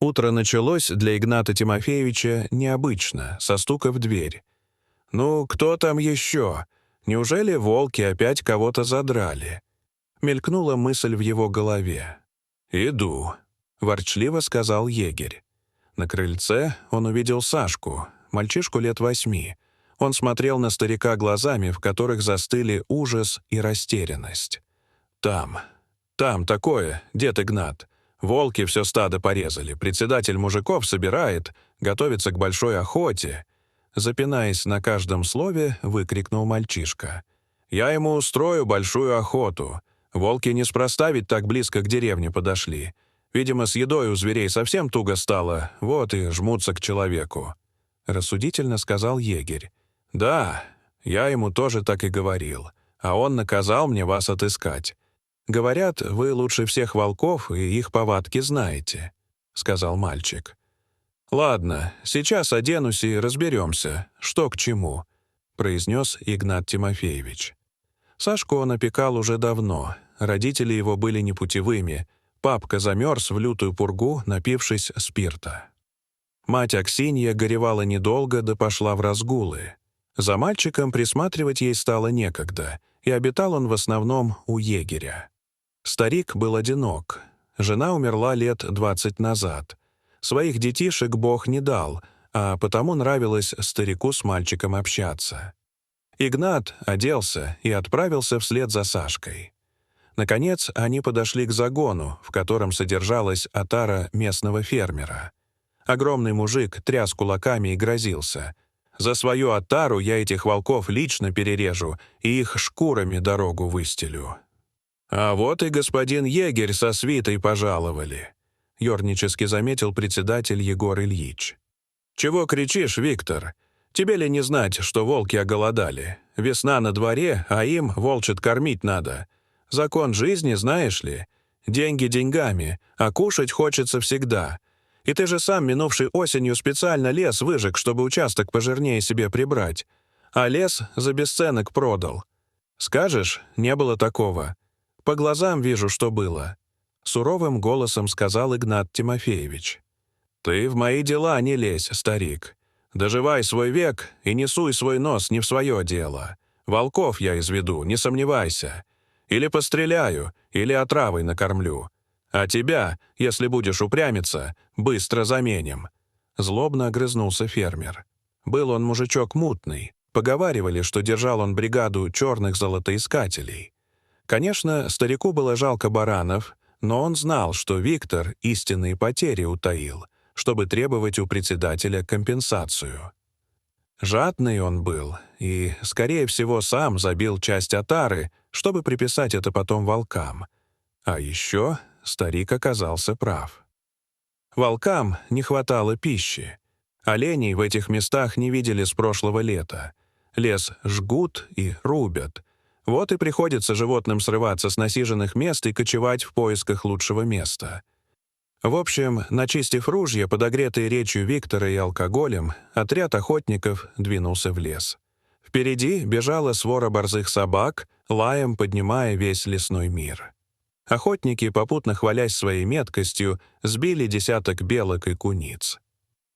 Утро началось для Игната Тимофеевича необычно, со стука в дверь. «Ну, кто там еще? Неужели волки опять кого-то задрали?» Мелькнула мысль в его голове. «Иду», — ворчливо сказал егерь. На крыльце он увидел Сашку, мальчишку лет 8. Он смотрел на старика глазами, в которых застыли ужас и растерянность. «Там такое, дед Игнат. Волки все стадо порезали, председатель мужиков собирает, готовится к большой охоте». Запинаясь на каждом слове, выкрикнул мальчишка. «Я ему устрою большую охоту. Волки неспроста ведь так близко к деревне подошли. Видимо, с едой у зверей совсем туго стало, вот и жмутся к человеку», — рассудительно сказал егерь. «Да, я ему тоже так и говорил, а он наказал мне вас отыскать. Говорят, вы лучше всех волков и их повадки знаете», — сказал мальчик. «Ладно, сейчас оденусь и разберемся, что к чему», — произнес Игнат Тимофеевич. Сашку он опекал уже давно, родители его были непутевыми, папка замерз в лютую пургу, напившись спирта. Мать Аксинья горевала недолго, да пошла в разгулы. За мальчиком присматривать ей стало некогда, и обитал он в основном у егеря. Старик был одинок, жена умерла лет 20 назад. Своих детишек Бог не дал, а потому нравилось старику с мальчиком общаться. Игнат оделся и отправился вслед за Сашкой. Наконец, они подошли к загону, в котором содержалась отара местного фермера. Огромный мужик тряс кулаками и грозился. «За свою отару я этих волков лично перережу и их шкурами дорогу выстелю». «А вот и господин егерь со свитой пожаловали», — ёрнически заметил председатель Егор Ильич. «Чего кричишь, Виктор? Тебе ли не знать, что волки оголодали? Весна на дворе, а им волчат кормить надо. Закон жизни, знаешь ли? Деньги деньгами, а кушать хочется всегда. И ты же сам минувшей осенью специально лес выжег, чтобы участок пожирнее себе прибрать. А лес за бесценок продал. Скажешь, не было такого? По глазам вижу, что было», — суровым голосом сказал Игнат Тимофеевич. «Ты в мои дела не лезь, старик. Доживай свой век и не суй свой нос не в свое дело. Волков я изведу, не сомневайся. Или постреляю, или отравой накормлю. А тебя, если будешь упрямиться, быстро заменим». Злобно огрызнулся фермер. Был он мужичок мутный. Поговаривали, что держал он бригаду черных золотоискателей. Конечно, старику было жалко баранов, но он знал, что Виктор истинные потери утаил, чтобы требовать у председателя компенсацию. Жадный он был и, скорее всего, сам забил часть отары, чтобы приписать это потом волкам. А еще старик оказался прав. Волкам не хватало пищи. Оленей в этих местах не видели с прошлого лета. Лес жгут и рубят. Вот и приходится животным срываться с насиженных мест и кочевать в поисках лучшего места. В общем, начистив ружья, подогретые речью Виктора и алкоголем, отряд охотников двинулся в лес. Впереди бежала свора борзых собак, лаем поднимая весь лесной мир. Охотники, попутно хвалясь своей меткостью, сбили десяток белок и куниц.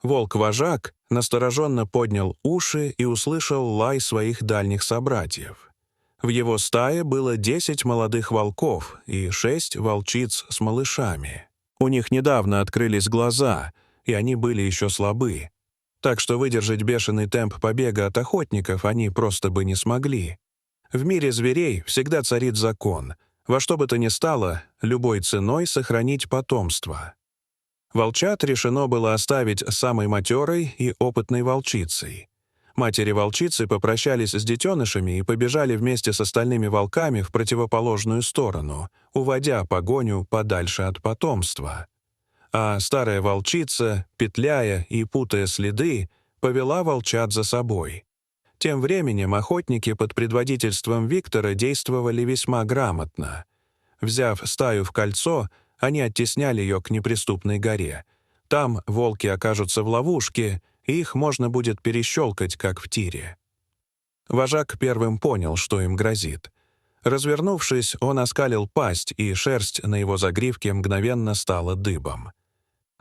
Волк-вожак настороженно поднял уши и услышал лай своих дальних собратьев. В его стае было 10 молодых волков и 6 волчиц с малышами. У них недавно открылись глаза, и они были еще слабы. Так что выдержать бешеный темп побега от охотников они просто бы не смогли. В мире зверей всегда царит закон. Во что бы то ни стало, любой ценой сохранить потомство. Волчат решено было оставить самой матерой и опытной волчицей. Матери-волчицы попрощались с детенышами и побежали вместе с остальными волками в противоположную сторону, уводя погоню подальше от потомства. А старая волчица, петляя и путая следы, повела волчат за собой. Тем временем охотники под предводительством Виктора действовали весьма грамотно. Взяв стаю в кольцо, они оттесняли ее к неприступной горе. Там волки окажутся в ловушке, и их можно будет перещелкать, как в тире. Вожак первым понял, что им грозит. Развернувшись, он оскалил пасть, и шерсть на его загривке мгновенно стала дыбом.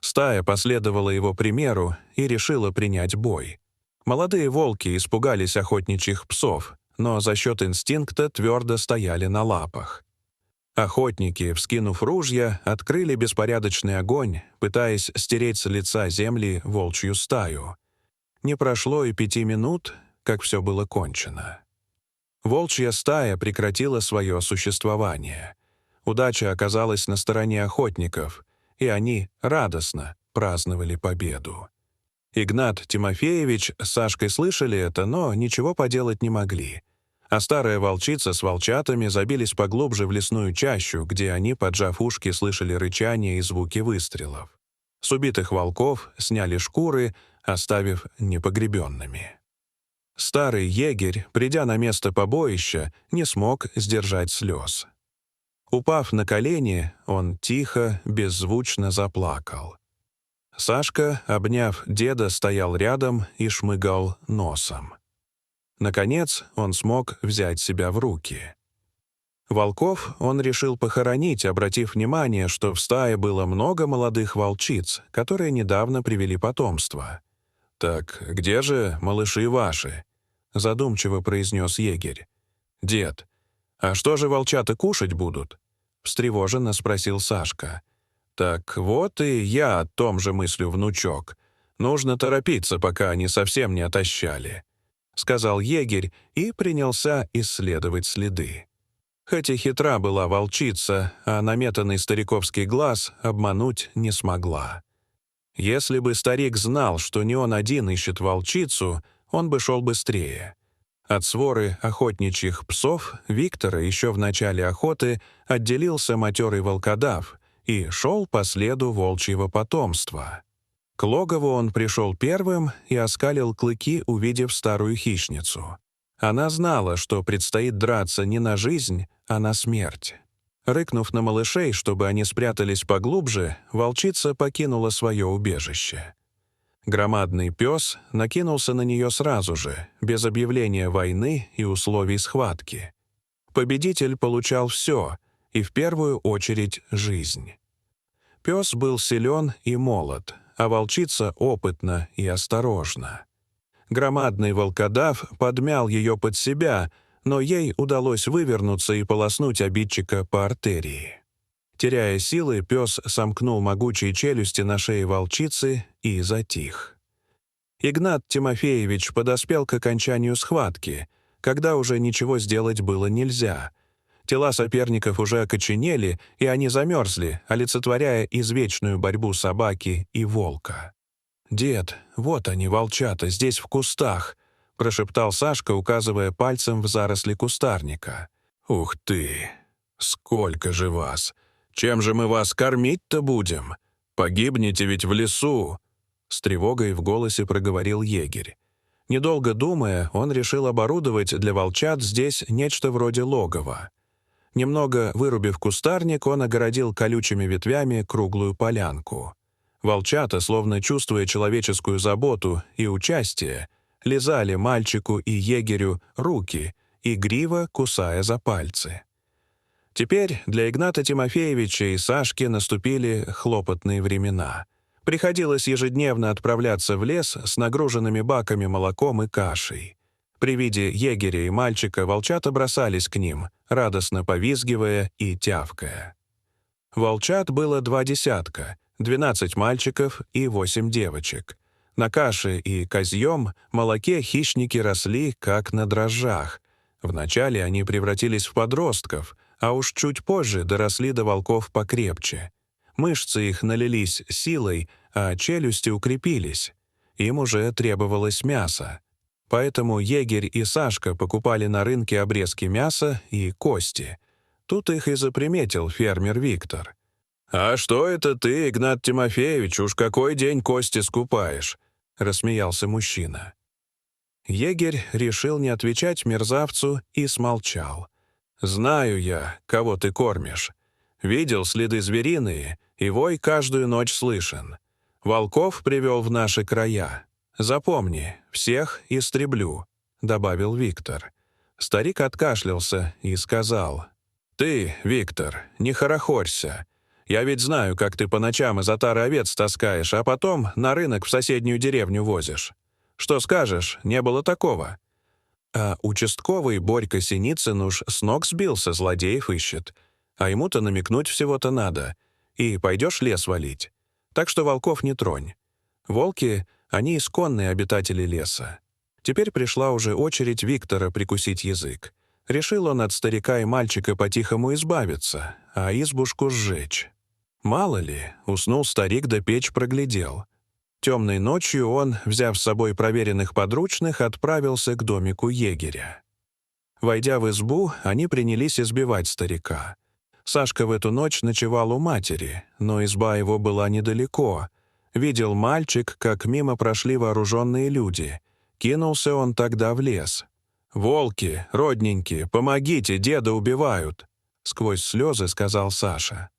Стая последовала его примеру и решила принять бой. Молодые волки испугались охотничьих псов, но за счет инстинкта твердо стояли на лапах. Охотники, вскинув ружья, открыли беспорядочный огонь, пытаясь стереть с лица земли волчью стаю. Не прошло и 5 минут, как все было кончено. Волчья стая прекратила свое существование. Удача оказалась на стороне охотников, и они радостно праздновали победу. Игнат Тимофеевич с Сашкой слышали это, но ничего поделать не могли. А старая волчица с волчатами забились поглубже в лесную чащу, где они, поджав ушки, слышали рычание и звуки выстрелов. С убитых волков сняли шкуры, оставив непогребенными. Старый егерь, придя на место побоища, не смог сдержать слез. Упав на колени, он тихо, беззвучно заплакал. Сашка, обняв деда, стоял рядом и шмыгал носом. Наконец он смог взять себя в руки. Волков он решил похоронить, обратив внимание, что в стае было много молодых волчиц, которые недавно привели потомство. «Так где же малыши ваши?» — задумчиво произнес егерь. «Дед, а что же волчата кушать будут?» — встревоженно спросил Сашка. «Так вот и я о том же мыслю, внучок. Нужно торопиться, пока они совсем не отощали», — сказал егерь и принялся исследовать следы. Хоть и хитра была волчица, а наметанный стариковский глаз обмануть не смогла. Если бы старик знал, что не он один ищет волчицу, он бы шел быстрее. От своры охотничьих псов Виктора еще в начале охоты отделился матерый волкодав и шел по следу волчьего потомства. К логову он пришел первым и оскалил клыки, увидев старую хищницу. Она знала, что предстоит драться не на жизнь, а на смерть. Рыкнув на малышей, чтобы они спрятались поглубже, волчица покинула свое убежище. Громадный пес накинулся на нее сразу же, без объявления войны и условий схватки. Победитель получал все, и в первую очередь жизнь. Пес был силен и молод, а волчица опытна и осторожна. Громадный волкодав подмял ее под себя, но ей удалось вывернуться и полоснуть обидчика по артерии. Теряя силы, пес сомкнул могучие челюсти на шее волчицы и затих. Игнат Тимофеевич подоспел к окончанию схватки, когда уже ничего сделать было нельзя. Тела соперников уже окоченели, и они замерзли, олицетворяя извечную борьбу собаки и волка. «Дед, вот они, волчата, здесь в кустах», — прошептал Сашка, указывая пальцем в заросли кустарника. «Ух ты! Сколько же вас! Чем же мы вас кормить-то будем? Погибнете ведь в лесу!» С тревогой в голосе проговорил егерь. Недолго думая, он решил оборудовать для волчат здесь нечто вроде логова. Немного вырубив кустарник, он огородил колючими ветвями круглую полянку. Волчата, словно чувствуя человеческую заботу и участие, лизали мальчику и егерю руки, игриво кусая за пальцы. Теперь для Игната Тимофеевича и Сашки наступили хлопотные времена. Приходилось ежедневно отправляться в лес с нагруженными баками молоком и кашей. При виде егеря и мальчика волчата бросались к ним, радостно повизгивая и тявкая. Волчат было 2 десятка, 12 мальчиков и 8 девочек. На каше и козьем молоке хищники росли, как на дрожжах. Вначале они превратились в подростков, а уж чуть позже доросли до волков покрепче. Мышцы их налились силой, а челюсти укрепились. Им уже требовалось мясо. Поэтому егерь и Сашка покупали на рынке обрезки мяса и кости. Тут их и заприметил фермер Виктор. «А что это ты, Игнат Тимофеевич, уж какой день кости скупаешь?» — рассмеялся мужчина. Егерь решил не отвечать мерзавцу и смолчал. «Знаю я, кого ты кормишь. Видел следы звериные, и вой каждую ночь слышен. Волков привел в наши края. Запомни, всех истреблю», — добавил Виктор. Старик откашлялся и сказал: «Ты, Виктор, не хорохорься. Я ведь знаю, как ты по ночам из отары овец таскаешь, а потом на рынок в соседнюю деревню возишь. Что скажешь, не было такого?» А участковый Борька Синицын уж с ног сбился, злодеев ищет. А ему-то намекнуть всего-то надо. И пойдешь лес валить. Так что волков не тронь. Волки — они исконные обитатели леса. Теперь пришла уже очередь Виктора прикусить язык. Решил он от старика и мальчика по-тихому избавиться, а избушку сжечь. Мало ли, уснул старик да печь проглядел. Темной ночью он, взяв с собой проверенных подручных, отправился к домику егеря. Войдя в избу, они принялись избивать старика. Сашка в эту ночь ночевал у матери, но изба его была недалеко. Видел мальчик, как мимо прошли вооруженные люди. Кинулся он тогда в лес. «Волки, родненькие, помогите, деда убивают!» Сквозь слезы сказал Саша.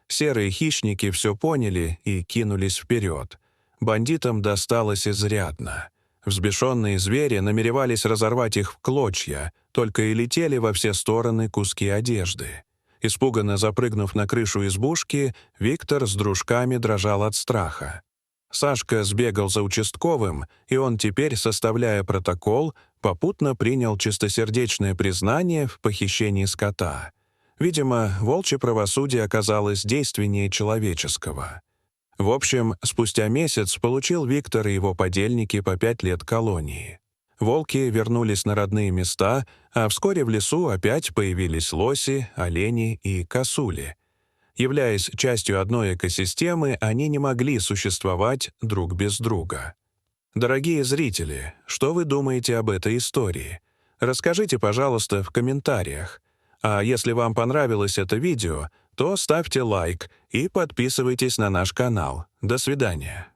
Серые хищники все поняли и кинулись вперед. Бандитам досталось изрядно. Взбешенные звери намеревались разорвать их в клочья, только и летели во все стороны куски одежды. Испуганно запрыгнув на крышу избушки, Виктор с дружками дрожал от страха. Сашка сбегал за участковым, и он теперь, составляя протокол, попутно принял чистосердечное признание в похищении скота. Видимо, волчье правосудие оказалось действеннее человеческого. В общем, спустя месяц получил Виктор и его подельники по 5 лет колонии. Волки вернулись на родные места, а вскоре в лесу опять появились лоси, олени и косули. Являясь частью одной экосистемы, они не могли существовать друг без друга. Дорогие зрители, что вы думаете об этой истории? Расскажите, пожалуйста, в комментариях. А если вам понравилось это видео, то ставьте лайк и подписывайтесь на наш канал. До свидания.